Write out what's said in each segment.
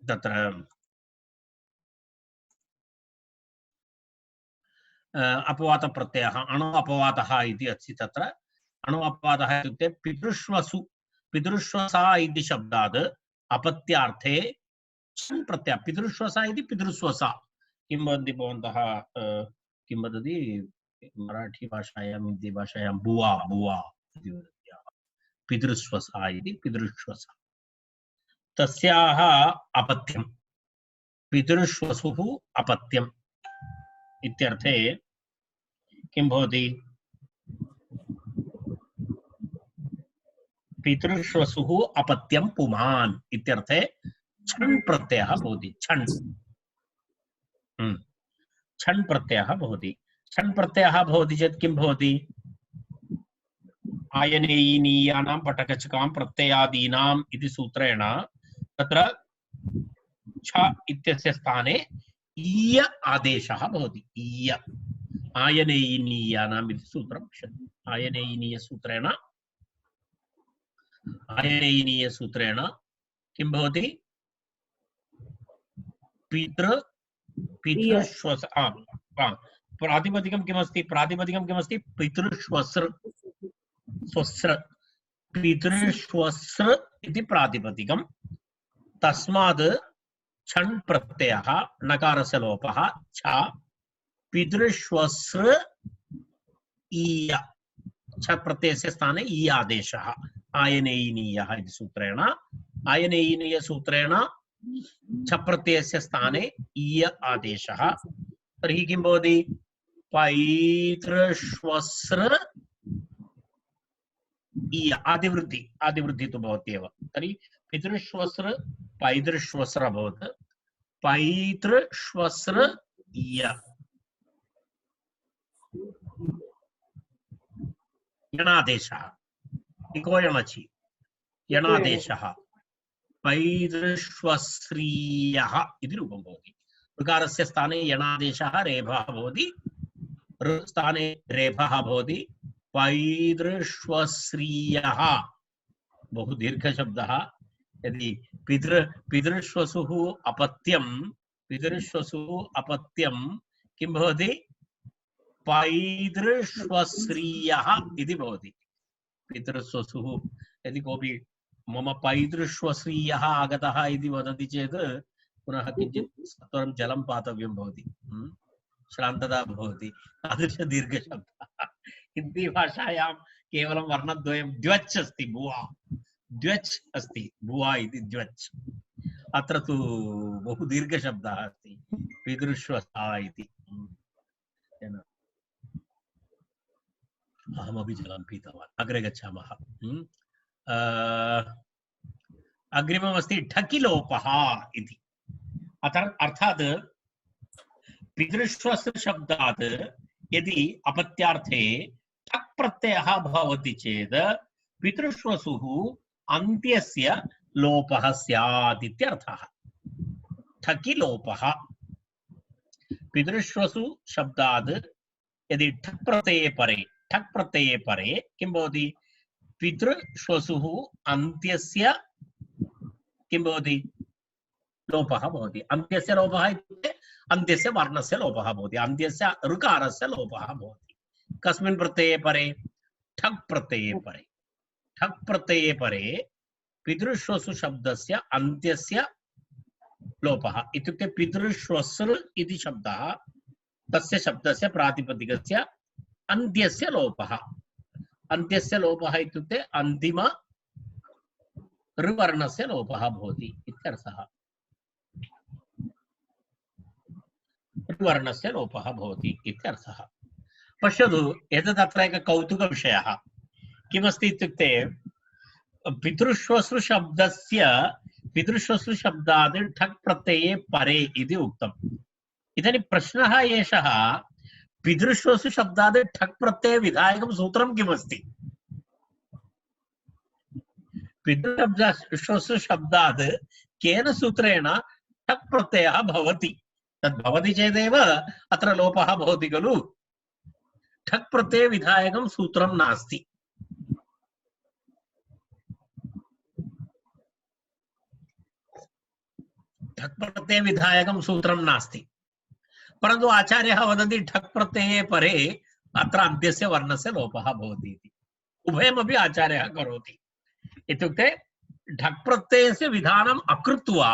तत्र अपवाद प्रत्ययः अणु अपवादः इति अस्ति। तत्र अणु अपवादः इत्युक्ते पितृष्वसु पितृष्वसा इति शब्दात् अपत्यार्थे छन् प्रत्यय पितृष्वसा इति पितृस्वसा किं वदन्ति भवन्तः किं वदति मराठी भाषायां हिन्दी भाषायां बुआ बुआ इति वदति पितृस्वसा इति पितृष्वसा तस्याः अपत्यं पितृष्वसुः अपत्यम् इत्यर्थे किं भवति पितृष्वसुः अपत्यं पुमान् इत्यर्थे छन् प्रत्ययः भवति। छन् छन् प्रत्ययः भवति। छन् प्रत्ययः भवति चेत् किं भवति आयनेयीनीयानां पटकचकां प्रत्ययादीनाम् इति सूत्रेण तत्र छ इत्यस्य स्थाने ईय आदेशः भवति। ईय आयनेयीनीयानाम् इति सूत्रं पश्यतु। आयनेयीनीयसूत्रेण किं भवति पितृष्वस् प्रातिपदिकं किमस्ति पितृष्वस्र स्वस्र पितृष्वस्र इति प्रातिपदिकं तस्मात् छन् प्रत्ययः नकारस्य लोपः छ पितृष्वस्र ईय छ प्रत्ययस्य स्थाने ई आदेशः आयनेयीनीयः इति सूत्रेण छ प्रत्ययस्य स्थाने ईय आदेशः तर्हि किं भवति पैतृष्वस्र ईय आदिवृद्धि तु भवत्येव तर्हि पितृष्वस्र पैतृष्वस्र अभवत् पैतृष्वस्र ईय यणादेशः इको यणचि यणादेशः पैतृष्वस्रीयः इति रूपं भवति। ऋकारस्य स्थाने यणादेशः रेफः भवति स्थाने रेफः भवति पैतृष्वस्रीयः बहु दीर्घशब्दः। यदि पितृष्वसुः अपत्यं किं भवति पैतृष्वस्रीयः इति भवति। पितृष्वसुः यदि कोऽपि मम पैतृष्वस्रीयः आगतः इति वदति चेत् पुनः किञ्चित् सत्वरं जलं पातव्यं भवति श्रान्तता भवति तादृश दीर्घशब्दः। हिन्दी भाषायां केवलं वर्णद्वयं द्वच् अस्ति बुआ द्वच् अस्ति बुआ इति द्वच् अत्र तु बहु दीर्घशब्दः अस्ति पितृष्वसा इति। अहमपि जलं पीतवान्। अग्रे गच्छामः। अग्रिममस्ति ठकिलोपः इति। अर्थात् पितृष्वस्य शब्दात् यदि अपत्यार्थे ठक् प्रत्ययः भवति चेत् पितृष्वसुः अन्त्यस्य लोपः स्यात् इत्यर्थः। ठकिलोपः पितृष्वसु शब्दात् यदि ठक् प्रत्यये परे किं भवति पितृष्वसुः अन्त्यस्य किं भवति लोपः भवति। अन्त्यस्य लोपः इत्युक्ते अन्त्यस्य वर्णस्य लोपः भवति अन्त्यस्य ऋकारस्य लोपः भवति। कस्मिन् प्रत्यये परे ठक् प्रत्यये परे पितृष्वसु शब्दस्य अन्त्यस्य लोपः इत्युक्ते पितृष्वस्र इति शब्दः तस्य शब्दस्य प्रातिपदिकस्य अन्त्यस्य लोपः इत्युक्ते अन्तिम ऋवर्णस्य लोपः भवति इत्यर्थः। ऋवर्णस्य लोपः भवति इत्यर्थः। पश्यतु एतदत्र एकः कौतुकविषयः किमस्ति इत्युक्ते पितृष्वसु शब्दात् ठक् प्रत्यये परे इति उक्तम्। इदानीं प्रश्नः एषः पितृष्वसु शब्दात् ठक् प्रत्यय विधायकं सूत्रं किमस्ति? पितृष्वसु शब्दात् केन सूत्रेण ठक् प्रत्ययः भवति? तद् भवति चेदेव अत्र लोपः भवति खलु। ठक् प्रत्यय विधायकं सूत्रं नास्ति। ठक् प्रत्यय विधायकं सूत्रं नास्ति, परन्तु आचार्यः वदति ठक् प्रत्यये परे अत्र अन्त्यस्य वर्णस्य लोपः भवति इति। उभयमपि आचार्यः करोति। इत्युक्ते ठक् प्रत्ययस्य विधानम् अकृत्वा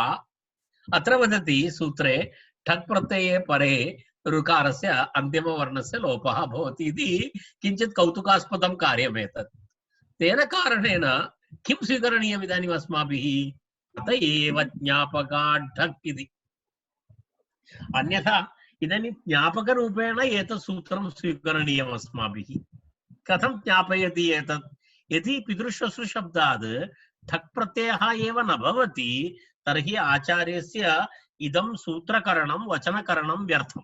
अत्र वदति सूत्रे ठक् प्रत्यये परे ऋकारस्य अन्तिमवर्णस्य लोपः भवति इति किञ्चित् कौतुकास्पदं कार्यम् एतत्। तेन कारणेन किं स्वीकरणीयम् इदानीम् अस्माभिः? अत एव ज्ञापकात् ठक् इति। अन्यथा इदानीं ज्ञापकरूपेण एतत् सूत्रं स्वीकरणीयम् अस्माभिः। कथं ज्ञापयति एतत्? यदि पितृश्वश्रु शब्दात् ठक् प्रत्ययः एव न भवति तर्हि आचार्यस्य इदं सूत्रकरणं वचनकरणं व्यर्थम्।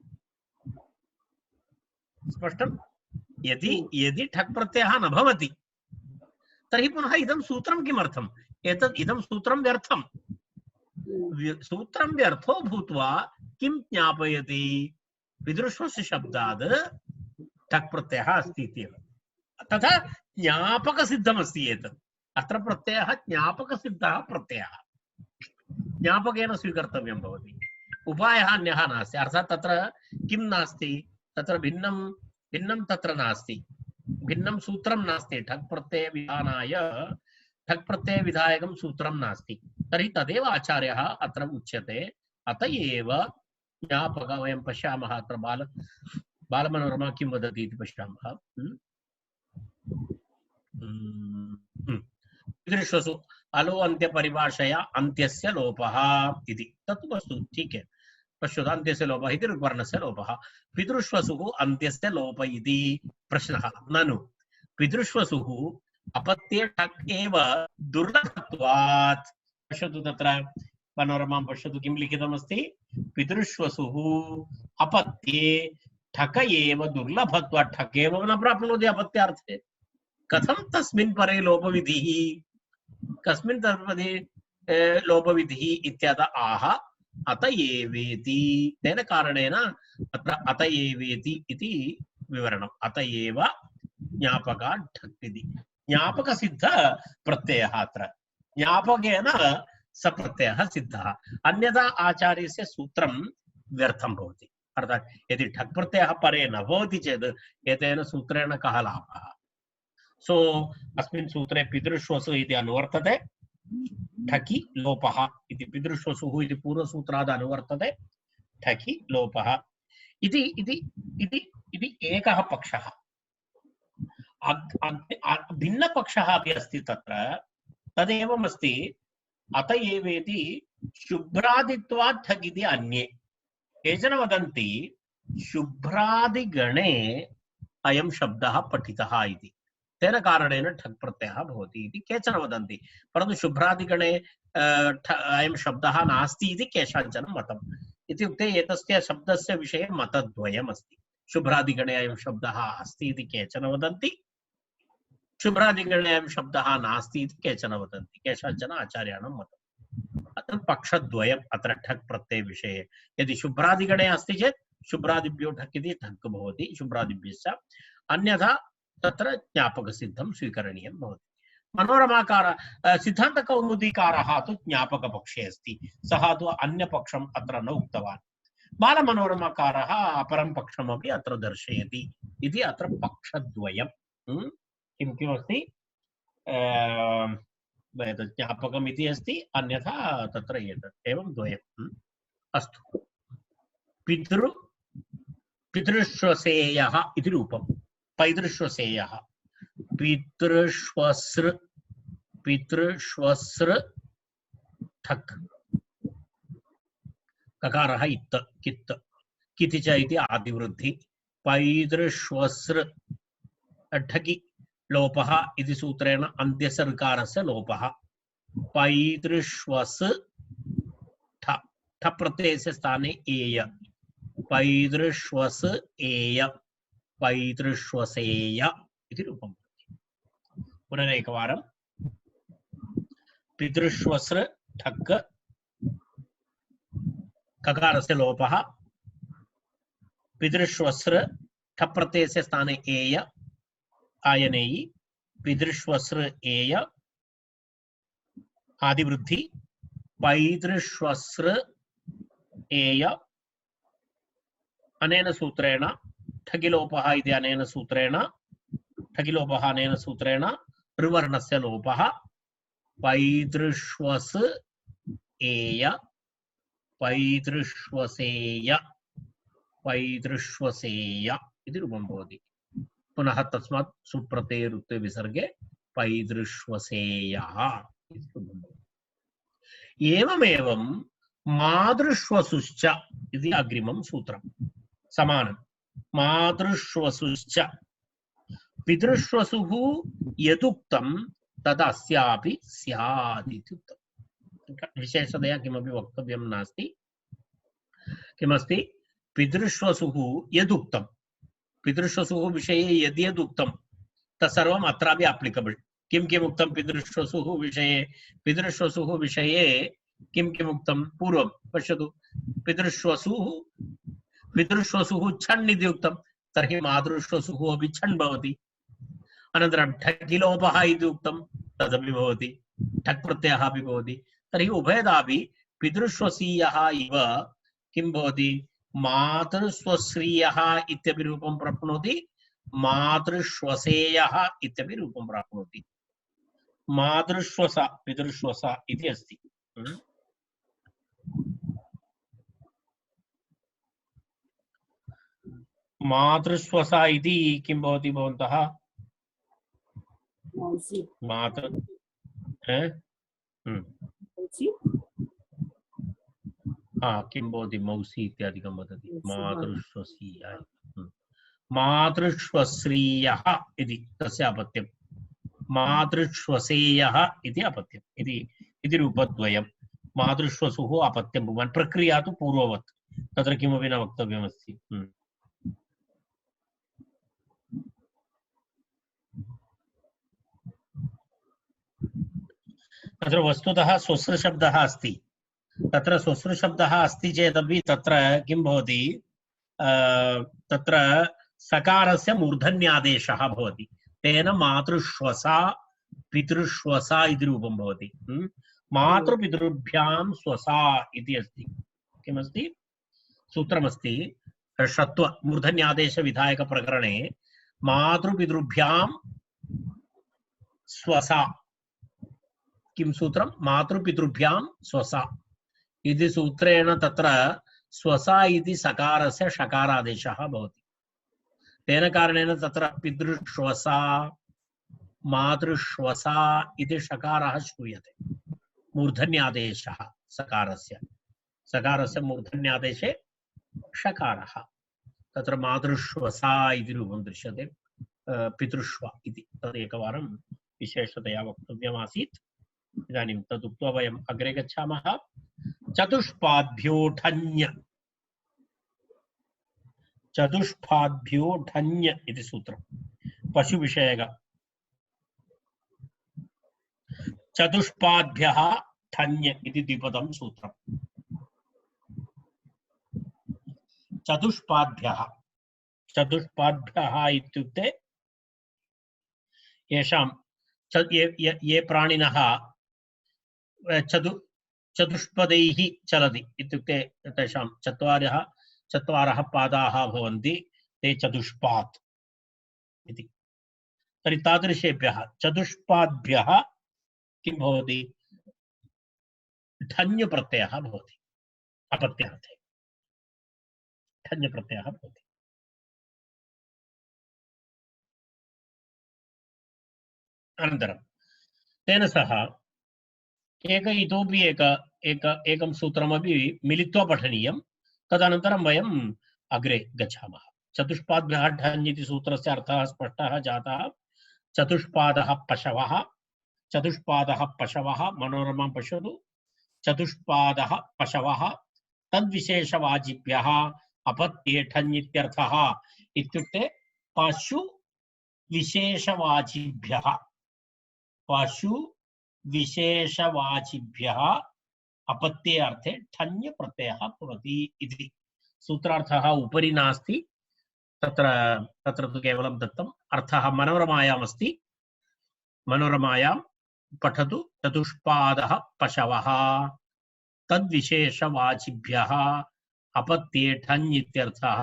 स्पष्टं? यदि ठक् प्रत्ययः न भवति तर्हि पुनः इदं सूत्रं किमर्थम्? इदं सूत्रं व्यर्थम्। सूत्रं व्यर्थो भूत्वा किं ज्ञापयति? पितृश्वस्य शब्दात् ठक् प्रत्ययः अस्ति इत्येव। तथा ज्ञापकसिद्धमस्ति एतत्। अत्र प्रत्ययः ज्ञापकसिद्धः प्रत्ययः, ज्ञापकेन स्वीकर्तव्यं भवति। उपायः अन्यः नास्ति। अर्थात् तत्र किं नास्ति? तत्र भिन्नं तत्र नास्ति, भिन्नं सूत्रं नास्ति। ठक् प्रत्यय विधानाय ठक् प्रत्यय विधायकं सूत्रं नास्ति। तर्हि तदेव आचार्यः अत्र उच्यते। अत एव ज्ञापक, वयं पश्यामः अत्र बालमनोरमा किं वदति इति पश्यामः। पितृश्वसु अलो अन्त्य परिभाषया अन्त्यस्य लोपः इति। तत् वस्तु ठीक है, पश्यतु अन्त्यस्य लोपः इति ऋग्वर्णस्य लोपः। पितृश्वसुः अन्त्यस्य लोप इति प्रश्नः। ननु पितृश्वसुः अपत्ये ठक् एव दुर्लभत्वात्। पश्यतु तत्र मनोरमां पश्यतु किं लिखितमस्ति। पितृश्वसुः अपत्ये ठक एव दुर्लभत्वात्। ठक् एव न प्राप्नोति अपत्यार्थे। कथं तस्मिन् परे लोपविधिः? कस्मिन् तर्पदे लोपविधिः इत्यादि आह अत एवेति। तेन कारणेन अत्र अत एवेति इति विवरणम्। अत एव ज्ञापकात् ठक् इति। ज्ञापकसिद्ध प्रत्ययः अत्र, ज्ञापकेन स प्रत्ययः सिद्धः। अन्यथा आचार्यस्य सूत्रं व्यर्थं भवति। अर्थात् यदि ठक् प्रत्ययः परे न भवति चेत् एतेन सूत्रेण कः लाभः? सो अस्मिन् सूत्रे पितृश्वसु इति अनुवर्तते, ठकि लोपः इति। पितृश्वसुः इति पूर्वसूत्राद् अनुवर्तते, ठकि लोपः इति एकः पक्षः। भिन्नपक्षः अपि अस्ति तत्र। तदेवमस्ति, अत एवेति शुभ्रादित्वात् ठक् इति अन्ये। केचन वदन्ति शुभ्रादिगणे अयं शब्दः पठितः इति, तेन कारणेन ठक् प्रत्ययः भवति इति केचन वदन्ति। परन्तु शुभ्रादिगणे अयं शब्दः नास्ति इति केषाञ्चन मतम्। इत्युक्ते एतस्य शब्दस्य विषये मतद्वयमस्ति। शुभ्रादिगणे अयं शब्दः अस्ति इति केचन वदन्ति, शुभ्रादिगणे अयं शब्दः नास्ति इति केचन वदन्ति। केषाञ्चन आचार्याणां मतम्। अत्र पक्षद्वयम् अत्र ठक् प्रत्यय विषये। यदि शुभ्रादिगणे अस्ति चेत् शुभ्रादिभ्यो ठक् इति ठक् भवति, शुभ्रादिभ्यश्च। अन्यथा तत्र ज्ञापकसिद्धं स्वीकरणीयं भवति। मनोरमाकार सिद्धान्तकौमुदीकारः तु ज्ञापकपक्षे अस्ति। सः तु अन्यपक्षम् अत्र न उक्तवान्। बालमनोरमाकारः अपरं पक्षमपि अत्र दर्शयति इति अत्र पक्षद्वयं। किं किमस्ति? ज्ञापकम् इति अस्ति, अन्यथा तत्र एतत् एवं द्वयम्। अस्तु, पितृश्वसेयः इति रूपम्। पैतृश्वसेयः, पितृश्वसृ ठक्, ककारः इत्त, कित्, किति च इति आदिवृद्धि। पैतृश्वसृ ठकि लोपः इति सूत्रेण अन्त्यस्य ऋकारस्य लोपः। पैतृश्वस् ठ, ठ प्रत्ययस्य स्थाने एय, पैतृश्वस् एय, पैतृश्वसेय इति रूपम्। पुनरेकवारं, पितृश्वसृ ठक्, ककारस्य लोपः, पितृश्वसृ ठ प्रत्ययस्य स्थाने एय, आयनेयी, पितृश्वसृ एय, आदिवृद्धि, पैतृश्वसृ एय अनेन सूत्रेण ठगिलोपः इति अनेन सूत्रेण ठगिलोपः अनेन सूत्रेण ऋवर्णस्य लोपः पैतृष्वस् एय पैतृष्वसेय पैतृष्वसेय इति रूपं भवति। पुनः तस्मात् सुप्रत्यये रुक्ते विसर्गे पैतृष्वसेयः इति रूपं भवति। एवमेवं मातृष्वसुश्च इति अग्रिमं सूत्रं समानं। मातृष्वसुश्च पितृष्वसुः यदुक्तं तदस्यापि स्यात् इति उक्तम्। विशेषतया किमपि वक्तव्यं नास्ति। किमस्ति पितृष्वसुः यदुक्तं पितृष्वसुः विषये यद्यदुक्तं तत्सर्वम् अत्रापि अप्लिकेबल। किं किम् उक्तं पितृष्वसुः विषये? पितृष्वसुः विषये किं किम् उक्तं पूर्वं पश्यतु। पितृष्वसुः छण् इति उक्तं, तर्हि मातृष्वसुः अपि छण् भवति। अनन्तरं ठगिलोपः इति उक्तं, तदपि भवति, ठक् प्रत्ययः अपि भवति। तर्हि उभयदापि पितृष्वसीयः इव किं भवति? मातृस्वश्रियः इत्यपि रूपं प्राप्नोति, मातृश्वसेयः इत्यपि रूपं प्राप्नोति। मातृश्वस पितृश्वस इति अस्ति। मातृश्वस इति किं भवति भवन्तः? मातृ किं भवति? मौसी इत्यादिकं वदति। मातृश्वसीय मातृश्वश्रियः इति तस्य अपत्यं, मातृश्वसेयः इति अपत्यम् इति रूपद्वयं। मातृश्वसुः अपत्यं भुवन्। प्रक्रिया तु पूर्ववत्, तत्र किमपि न वक्तव्यमस्ति। तत्र वस्तुतः स्वस्रशब्दः अस्ति। तत्र स्वस्रशब्दः अस्ति चेदपि तत्र किं भवति? तत्र सकारस्य मूर्धन्यादेशः भवति। तेन मातृश्वसा पितृश्वसा इति रूपं भवति। मातृपितृभ्यां स्वसा इति अस्ति। किमस्ति? सूत्रमस्ति षत्व मूर्धन्यादेश विधायक प्रकरणे मातृपितृभ्यां स्वसा। किं सूत्रं? मातृपितृभ्यां स्वसा इति सूत्रेण तत्र स्वसा इति सकारस्य षकारादेशः भवति। तेन कारणेन तत्र पितृश्वसा मातृश्वसा इति षकारः श्रूयते। मूर्धन्यादेशः सकारस्य मूर्धन्यादेशे षकारः। तत्र मातृश्वसा इति रूपं दृश्यते, पितृष्व इति। तदेकवारं विशेषतया वक्तव्यमासीत्। इदानीं तदुक्त्वा वयम् अग्रे गच्छामः। चतुष्पाद्भ्यो ढञ् चतुष्पाद्भ्यो ढञ् इति सूत्रं पशुविषयक। चतुष्पाद्भ्यः ढञ् इति द्विपदं सूत्रं। चतुष्पाद्भ्यः इत्युक्ते येषां ये प्राणिनः चतुष्पदैः चलति इत्युक्ते तेषां चत्वारः पादाः भवन्ति, ते चतुष्पात् इति। तर्हि तादृशेभ्यः चतुष्पाद्भ्यः किं भवति? ढञ् प्रत्ययः भवति। अपत्यार्थे ढञ् प्रत्ययः भवति। अनन्तरं तेन सह इतोपि एकं सूत्रमपि मिलित्वा पठनीयं। तदनन्तरं वयम् अग्रे गच्छामः। चतुष्पाद्भ्यः ढञ् इति सूत्रस्य अर्थः स्पष्टः जातः। चतुष्पादः पशवः मनोरमां पश्यतु। चतुष्पादः पशवः तद्विशेषवाचिभ्यः अपत्ये ढञ् इत्यर्थः। इत्युक्ते पशुविशेषवाचिभ्यः अपत्ये अर्थे ढञ् प्रत्ययः भवति इति। सूत्रार्थः उपरि नास्ति, तत्र तु केवलं दत्तम्। अर्थः मनोरमायाम् अस्ति। मनोरमायां पठतु। चतुष्पादः पशवः तद्विशेषवाचिभ्यः अपत्ये ठञ् इत्यर्थः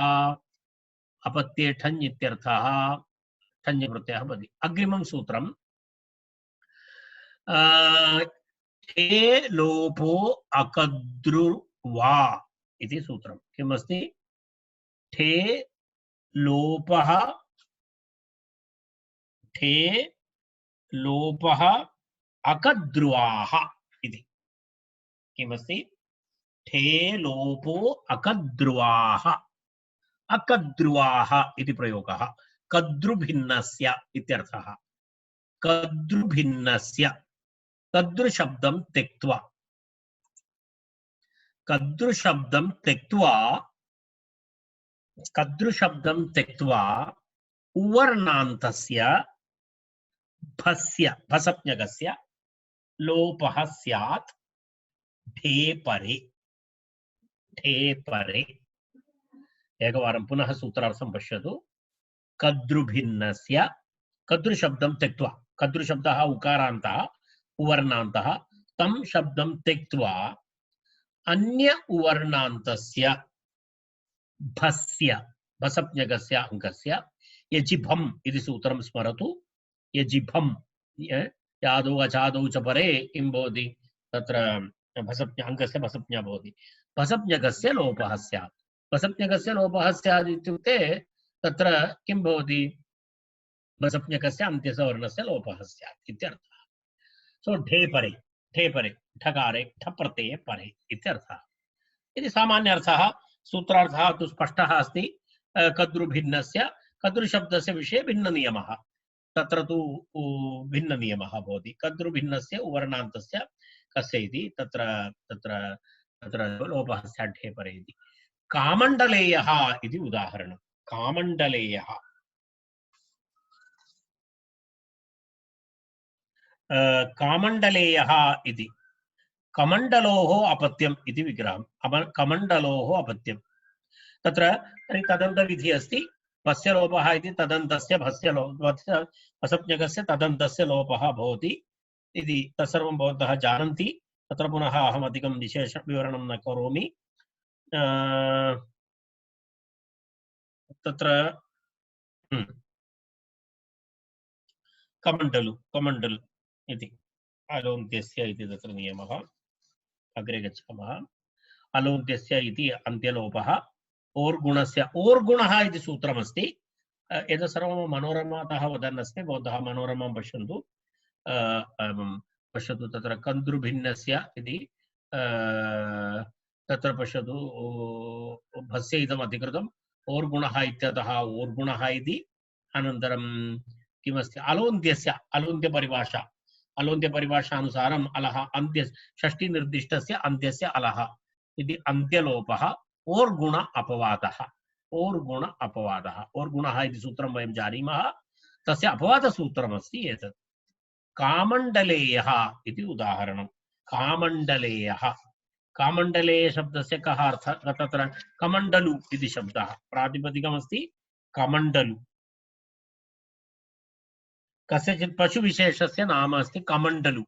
अपत्ये ठञ् इत्यर्थः ठञ् प्रत्ययः भवति। अग्रिमं सूत्रं ठे लोपो अकद्रुवा इति सूत्रं किमस्ति? ठे लोपः ठे लोपः अकद्रुवाः इति किमस्ति? ठे लोपो अकद्रुवाः अकद्रुवाः इति प्रयोगः कद्रुभिन्नस्य इत्यर्थः। कद्रुभिन्नस्य कद्रुशब्दं त्यक्त्वा कद्रुशब्दं त्यक्त्वा उवर्णान्तस्य भस्य भसप्ञगस्य लोपः स्यात् ठे परे ठे परे। एकवारं पुनः सूत्रार्थं पश्यतु। कद्रुभिन्नस्य कद्रुशब्दं त्यक्त्वा कद्रुशब्दः उकारान्तः उवर्णान्तः तं शब्दं त्यक्त्वा अन्य उवर्णान्तस्य भस्य भसप्ञगस्य अङ्गस्य यजिभम् इति सूत्रं स्मरतु। यजिभम् यादौ अचादौ च परे किं भवति? तत्र भसप्ञ अङ्गस्य भसप्ञा भवति। भसप्ञगस्य लोपः स्यात्। भसप्ञगस्य लोपः स्यात् इत्युक्ते तत्र किं भवति? भसप्ञकस्य अन्त्यस्य वर्णस्य लोपः स्यात् इत्यर्थः। सो ढे परे ठकारे ठप्रत्यये परे इत्यर्थः। इति सामान्य अर्थः। सूत्रार्थः तु स्पष्टः अस्ति। कद्रुभिन्नस्य कद्रुशब्दस्य विषये भिन्ननियमः तत्र तु भिन्ननियमः भवति। कद्रुभिन्नस्य उवर्णान्तस्य कस्य इति तत्र तत्र तत्र लोपः स्यात् ढे परे इति। कामण्डलेयः इति उदाहरणं। कामण्डलेयः कामण्डलेयः इति कमण्डलोः अपत्यम् इति विग्रहं। कमण्डलोः अपत्यं तत्र तदन्तविधिः अस्ति। भस्य लोपः इति तदन्तस्य भस्य भसप्ञकस्य तदन्तस्य लोपः भवति इति तत्सर्वं भवन्तः जानन्ति। तत्र पुनः अहम् अधिकं विशेष विवरणं न करोमि। तत्र कमण्डलु कमण्डलु इति अलोन्त्यस्य इति तत्र नियमः। अग्रे गच्छामः। अलोन्त्यस्य इति अन्त्यलोपः। ओर्गुणस्य ओर्गुणः इति सूत्रमस्ति। एतत् सर्वं मनोरमातः वदन् अस्मि। भवन्तः मनोरमां पश्यन्तु। पश्यतु तत्र कन्द्रुभिन्नस्य इति तत्र पश्यतु भस्य इदम् अधिकृतम् ओर्गुणः इत्यतः ओर्गुणः इति। अनन्तरं किमस्ति? अलोन्त्यस्य अलोन्त्यपरिभाषा अलोन्त्यपरिभाषानुसारम् अलः अन्त्य षष्ठीनिर्दिष्टस्य अन्त्यस्य अलः इति अन्त्यलोपः ओर्गुण अपवादः। ओर्गुण अपवादः ओर्गुणः इति सूत्रं वयं जानीमः। तस्य अपवादसूत्रमस्ति एतत्। कामण्डलेयः इति उदाहरणं। कामण्डलेयः कामण्डलेय शब्दस्य कः अर्थः? तत्र कमण्डलु इति शब्दः प्रातिपदिकमस्ति। कमण्डलु कस्यचित् पशुविशेषस्य नाम अस्ति कमण्डलु।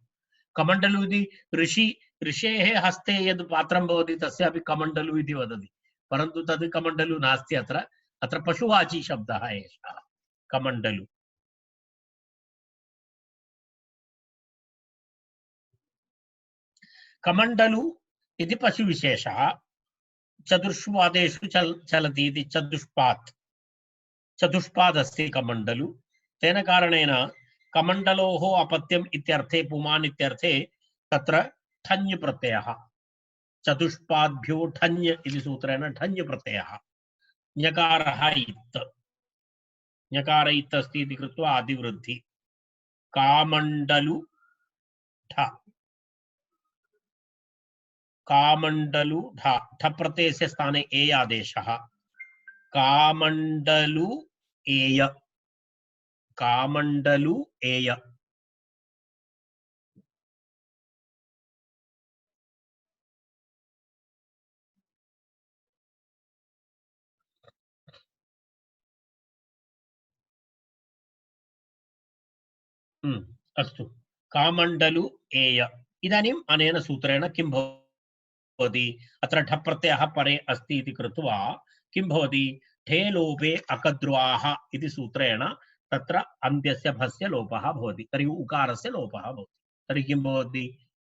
कमण्डलु इति ऋषेः हस्ते यद् पात्रं भवति तस्यापि कमण्डलु इति वदति। परन्तु तद् कमण्डलु नास्ति। अत्र पशुवाची शब्दः एषः कमण्डलु। कमण्डलु इति पशुविशेषः चतुष्पादेषु चलति इति चतुष्पाद् अस्ति कमण्डलु। तेन कारणेन कमण्डलोः अपत्यम् इत्यर्थे पुमान् इत्यर्थे तत्र ठञ् प्रत्ययः चतुष्पाद्भ्यो ठञ् इति सूत्रेण ठञ् प्रत्ययः। ञकारः इत् ञकार इत् अस्ति इति कृत्वा आदिवृद्धि। कामण्डलु ठ कामण्डलु ढ ठ प्रत्ययस्य स्थाने ए आदेशः। कामण्डलु एय कामण्डलु एय। अस्तु कामण्डलु एय। इदानीम् अनेन सूत्रेण किं भवति? भवति अत्र ढ प्रत्ययः परे अस्ति इति कृत्वा किं भवति ठे लोपे अकद्र्वाः इति सूत्रेण तत्र अन्त्यस्य भस्य लोपः भवति तर्हि उकारस्य लोपः भवति तर्हि किं भवति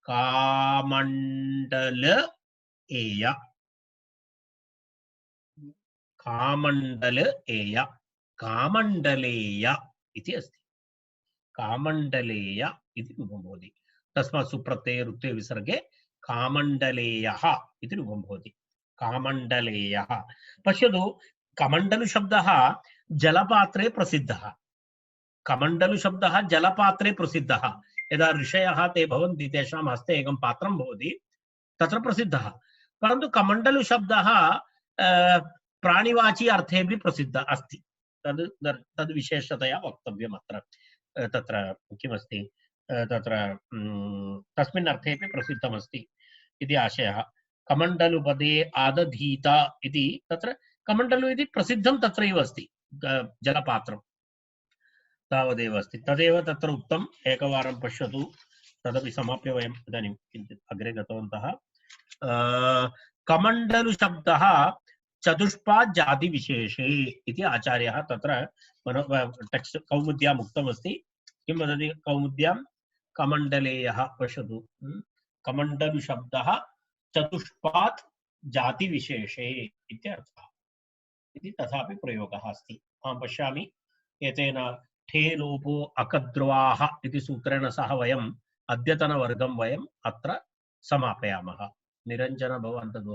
कामण्डल एय कामण्डल एय कामण्डलेय इति अस्ति कामण्डलेय इति रूपं भवति तस्मात् सुप्रत्यये रुत्वे विसर्गे कामण्डलेयः इति रूपं भवति कामण्डलेयः पश्यतु कमण्डलु शब्दः जलपात्रे प्रसिद्धः कमण्डलु शब्दः जलपात्रे प्रसिद्धः यदा ऋषयः ते भवन्ति तेषां हस्ते एकं पात्रं भवति तत्र प्रसिद्धः परन्तु कमण्डलु शब्दः प्राणिवाची अर्थेपि प्रसिद्धः अस्ति तद् विशेषतया वक्तव्यम् अत्र तत्र किमस्ति तत्र तस्मिन् अर्थेपि प्रसिद्धमस्ति इति आशयः कमण्डलुपदे आदधीता इति तत्र कमण्डलु इति प्रसिद्धं तत्रैव अस्ति जलपात्रं तावदेव अस्ति तदेव तत्र उक्तम् एकवारं पश्यतु तदपि समाप्य वयम् इदानीं किञ्चित् अग्रे गतवन्तः कमण्डलु शब्दः चतुष्पाद जाति विशेषे इति आचार्यः तत्र टेक्स्ट कौमुद्याम् उक्तमस्ति किं वदति कौमुद्यां कमण्डलेयः पश्यतु कमण्डलु शब्दः चतुष्पाद जाति विशेषे इत्यर्थः इति तथापि प्रयोगः अस्ति अहं पश्यामि एतेन ठे लोपो अकद्र्वाः इति सूत्रेण सह वयम् अद्यतनवर्गं वयम् अत्र समापयामः निरञ्जन भवान् तद्